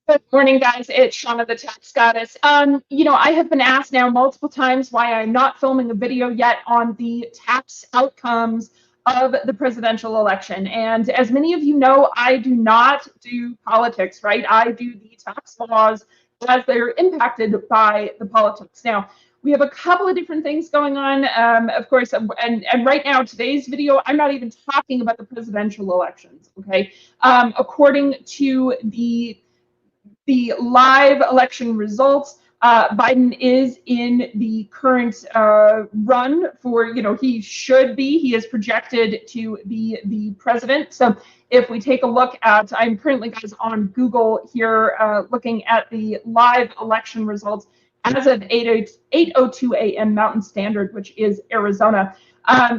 Good morning, guys. It's Shauna, the Tax Goddess. I have been asked now multiple times why I'm not filming a video yet on the tax outcomes of the presidential election. And as many of you know, I do not do politics, right? I do the tax laws as they're impacted by the politics. Now, we have a couple of different things going on, of course, and right now, today's video, I'm not even talking about the presidential elections, okay? According to the live election results, Biden is in the current run for, he is projected to be the president. So if we take a look at, I'm currently, guys, on Google here, looking at the live election results as of 8:02 a.m. Mountain Standard, which is Arizona.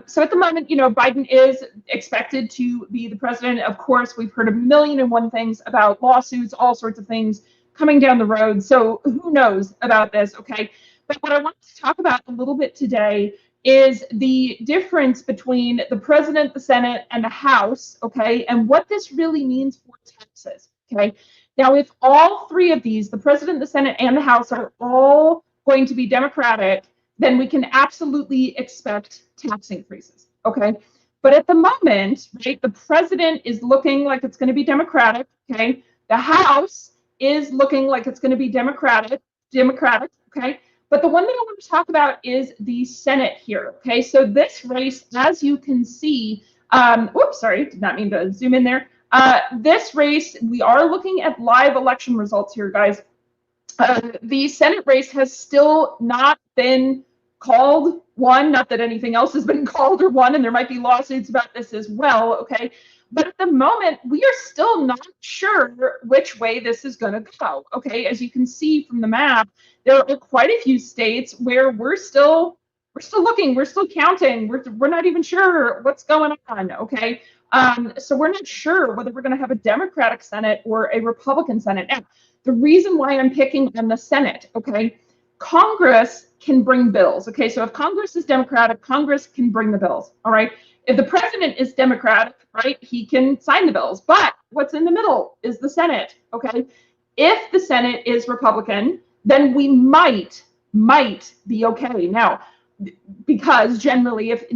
So at the moment, Biden is expected to be the president. Of course, we've heard a million and one things about lawsuits, all sorts of things coming down the road. So who knows about this, okay? But what I want to talk about a little bit today is the difference between the president, the Senate, and the House, okay? And what this really means for Texas, okay? Now, if all three of these, the president, the Senate, and the House, are all going to be Democratic, then we can absolutely expect tax increases, okay? But at the moment, right, the president is looking like it's going to be Democratic, okay? The House is looking like it's going to be Democratic, okay? But the one thing I want to talk about is the Senate here, okay? So this race, as you can see, did not mean to zoom in there. This race, we are looking at live election results here, guys. The Senate race has still not been called, won, not that anything else has been called or won, and there might be lawsuits about this as well, okay? But at the moment, we are still not sure which way this is going to go, okay? As you can see from the map, there are quite a few states where we're still looking, we're still counting, we're not even sure what's going on, okay? So we're not sure whether we're going to have a Democratic Senate or a Republican Senate. Now, the reason why I'm picking on the Senate, okay, Congress can bring bills, okay? So if Congress is Democratic, Congress can bring the bills, all right? If the president is Democratic, right, he can sign the bills. But what's in the middle is the Senate, okay? If the Senate is Republican, then we might be okay. Now, because generally, if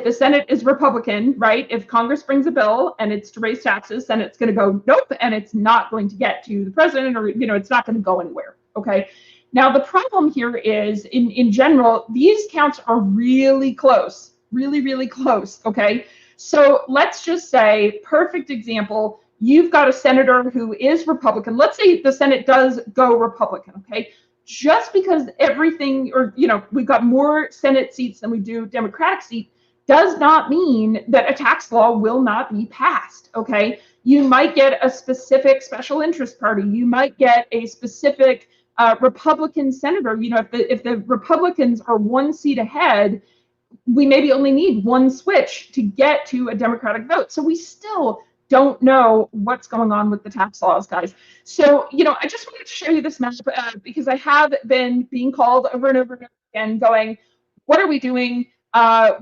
the Senate is Republican, right, if Congress brings a bill and it's to raise taxes, then it's going to go nope, and it's not going to get to the president, or it's not going to go anywhere, okay? Now, the problem here is, in general, these counts are really close, really close, okay? So let's just say, perfect example, you've got a senator who is Republican. Let's say the Senate does go Republican, okay? Just because everything, or, we've got more Senate seats than we do Democratic seats, does not mean that a tax law will not be passed, okay? You might get a specific special interest party. You might get a specific Republican senator. If the Republicans are one seat ahead, we maybe only need one switch to get to a Democratic vote. So we still don't know what's going on with the tax laws, guys. So, I just wanted to show you this map because I have been being called over and over again going, what are we doing? Are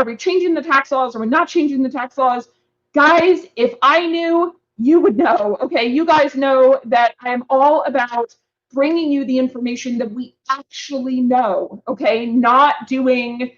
we changing the tax laws? Are we not changing the tax laws? Guys, if I knew, you would know, okay? You guys know that I am all about bringing you the information that we actually know, okay? Not doing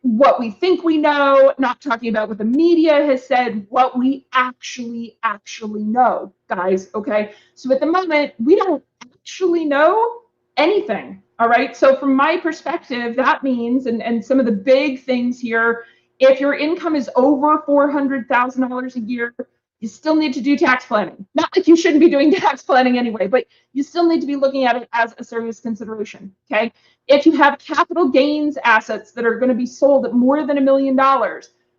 what we think we know, not talking about what the media has said, what we actually know, guys, okay? So at the moment, we don't actually know anything, all right? So from my perspective, that means, and some of the big things here, if your income is over $400,000 a year, you still need to do tax planning. Not like you shouldn't be doing tax planning anyway, but you still need to be looking at it as a serious consideration, okay? If you have capital gains assets that are going to be sold at more than $1 million,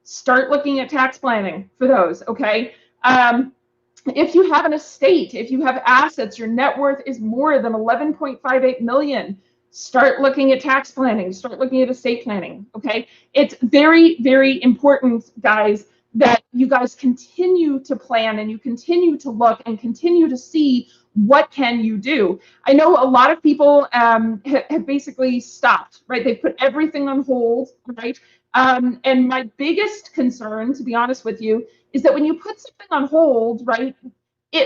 start looking at tax planning for those, okay? If you have an estate, if you have assets, your net worth is more than 11.58 million, start looking at tax planning, start looking at estate planning, okay? It's very important, guys, that you guys continue to plan and you continue to look and continue to see what can you do. I know a lot of people have basically stopped, right? They put everything on hold, right? And my biggest concern, to be honest with you, is that when you put something on hold, right,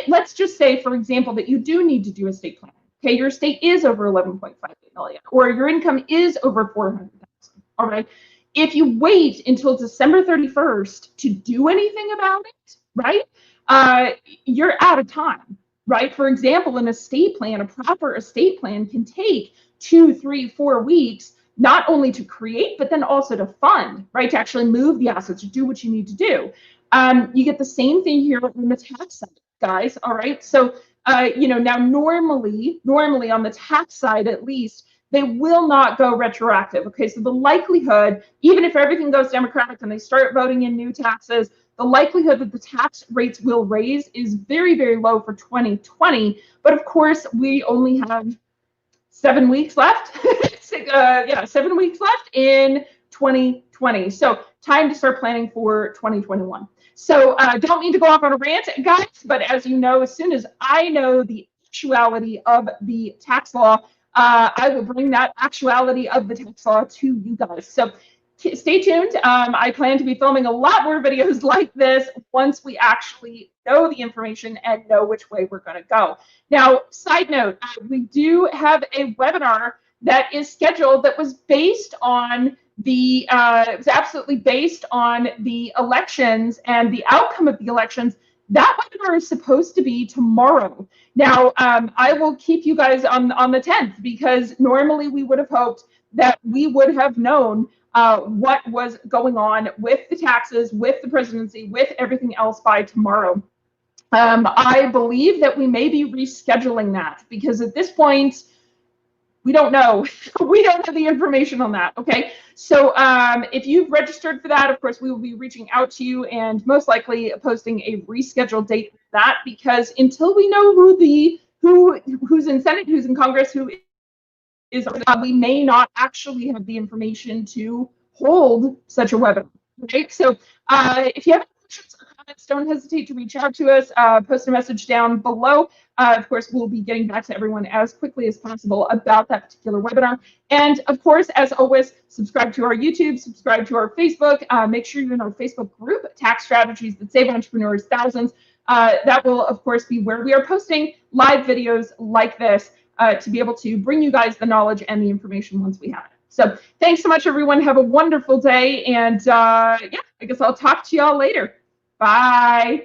let's just say, for example, that you do need to do estate planning. Okay, your estate is over 11.58 million, or your income is over 400,000. All right. If you wait until December 31st to do anything about it, right, you're out of time, right? For example, an estate plan, a proper estate plan can take 2, 3, 4 weeks, not only to create, but then also to fund, right? To actually move the assets, to do what you need to do. You get the same thing here on the tax side, guys. All right. So, now normally on the tax side, at least, they will not go retroactive. Okay, so the likelihood, even if everything goes Democratic and they start voting in new taxes, the likelihood that the tax rates will raise is very, very low for 2020. But of course, we only have 7 weeks left. 7 weeks left in 2020. So time to start planning for 2021. So don't mean to go off on a rant, guys, but as you know, as soon as I know the actuality of the tax law, I will bring that actuality of the tax law to you guys. So stay tuned. I plan to be filming a lot more videos like this once we actually know the information and know which way we're going to go. Now, side note, we do have a webinar that is scheduled that was based on it was absolutely based on the elections and the outcome of the elections. That webinar is supposed to be tomorrow. Now, I will keep you guys on the 10th, because normally we would have hoped that we would have known what was going on with the taxes, with the presidency, with everything else by tomorrow. I believe that we may be rescheduling that, because at this point, we don't know. We don't have the information on that. Okay. So if you've registered for that, of course, we will be reaching out to you and most likely posting a rescheduled date for that, because until we know who's in Senate, who's in Congress, who is, we may not actually have the information to hold such a webinar. Right. So if you have any questions or comments, don't hesitate to reach out to us. Post a message down below. Of course, we'll be getting back to everyone as quickly as possible about that particular webinar. And of course, as always, subscribe to our YouTube, subscribe to our Facebook. Make sure you're in our Facebook group, Tax Strategies That Save Entrepreneurs Thousands. That will, of course, be where we are posting live videos like this to be able to bring you guys the knowledge and the information once we have it. So thanks so much, everyone. Have a wonderful day. And yeah, I guess I'll talk to y'all later. Bye.